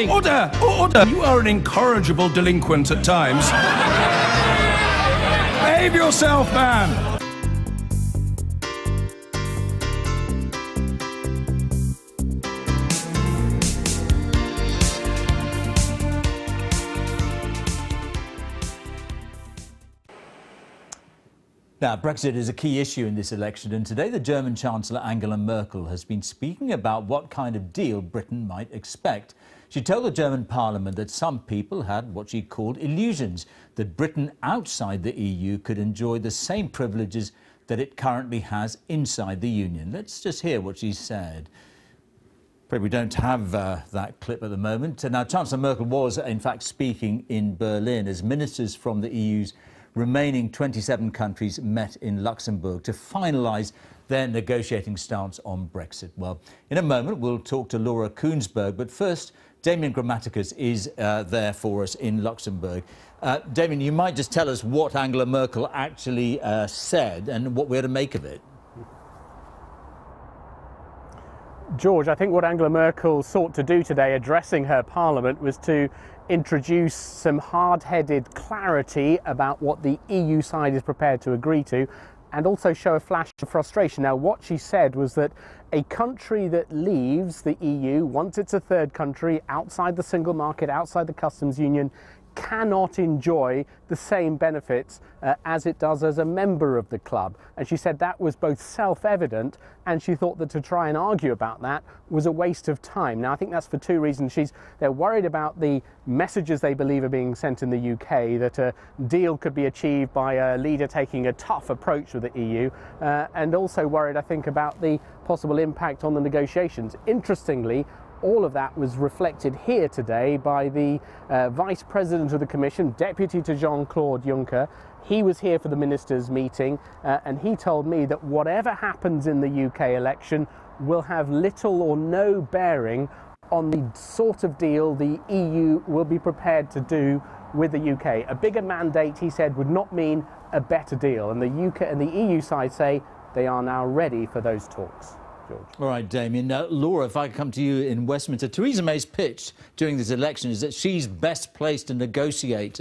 Order! Order! You are an incorrigible delinquent at times. Behave yourself, man! Now, Brexit is a key issue in this election, and today the German Chancellor Angela Merkel has been speaking about what kind of deal Britain might expect. She told the German Parliament that some people had what she called illusions, that Britain outside the EU could enjoy the same privileges that it currently has inside the Union. Let's just hear what she said. But we don't have that clip at the moment. Now, Chancellor Merkel was, in fact, speaking in Berlin as ministers from the EU's remaining 27 countries met in Luxembourg to finalise their negotiating stance on Brexit. Well, in a moment we'll talk to Laura Koonsberg, but first Damien Grammaticus is there for us in Luxembourg. Damien, you might just tell us what Angela Merkel actually said and what we're to make of it. George, I think what Angela Merkel sought to do today, addressing her parliament, was to introduce some hard-headed clarity about what the EU side is prepared to agree to, and also show a flash of frustration. Now, what she said was that a country that leaves the EU, once it's a third country, outside the single market, outside the customs union, cannot enjoy the same benefits as it does as a member of the club. And she said that was both self-evident, and she thought that to try and argue about that was a waste of time. Now, I think that's for two reasons. They're worried about the messages they believe are being sent in the UK, that a deal could be achieved by a leader taking a tough approach with the EU, and also worried, I think, about the possible impact on the negotiations. Interestingly, all of that was reflected here today by the Vice President of the Commission, Deputy to Jean-Claude Juncker. He was here for the ministers' meeting, and he told me that whatever happens in the UK election will have little or no bearing on the sort of deal the EU will be prepared to do with the UK. A bigger mandate, he said, would not mean a better deal, and the UK and the EU side say they are now ready for those talks. George. All right, Damien. Now, Laura, if I come to you in Westminster, Theresa May's pitch during this election is that she's best placed to negotiate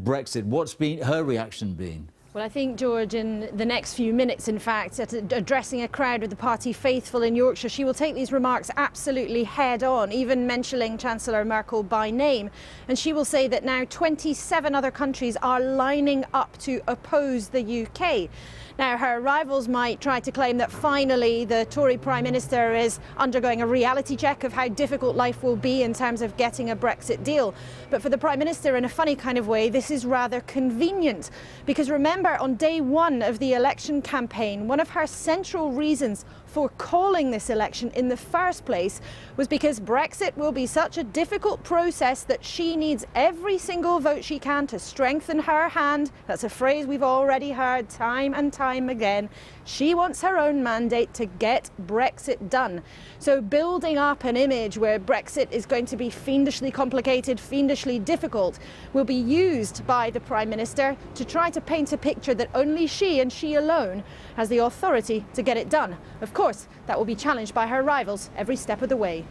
Brexit. What's been her reaction been? Well, I think, George, in the next few minutes, in fact, addressing a crowd with the party faithful in Yorkshire, she will take these remarks absolutely head on, even mentioning Chancellor Merkel by name. And she will say that now 27 other countries are lining up to oppose the UK. Now, her rivals might try to claim that finally the Tory Prime Minister is undergoing a reality check of how difficult life will be in terms of getting a Brexit deal. But for the Prime Minister, in a funny kind of way, this is rather convenient. Because remember, on day one of the election campaign, one of her central reasons for calling this election in the first place was because Brexit will be such a difficult process that she needs every single vote she can to strengthen her hand. That's a phrase we've already heard time and time again. She wants her own mandate to get Brexit done. So building up an image where Brexit is going to be fiendishly complicated, fiendishly difficult, will be used by the Prime Minister to try to paint a picture that only she and she alone has the authority to get it done. Of course, that will be challenged by her rivals every step of the way.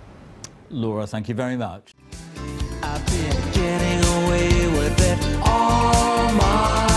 Laura, thank you very much. I've been getting away with it all my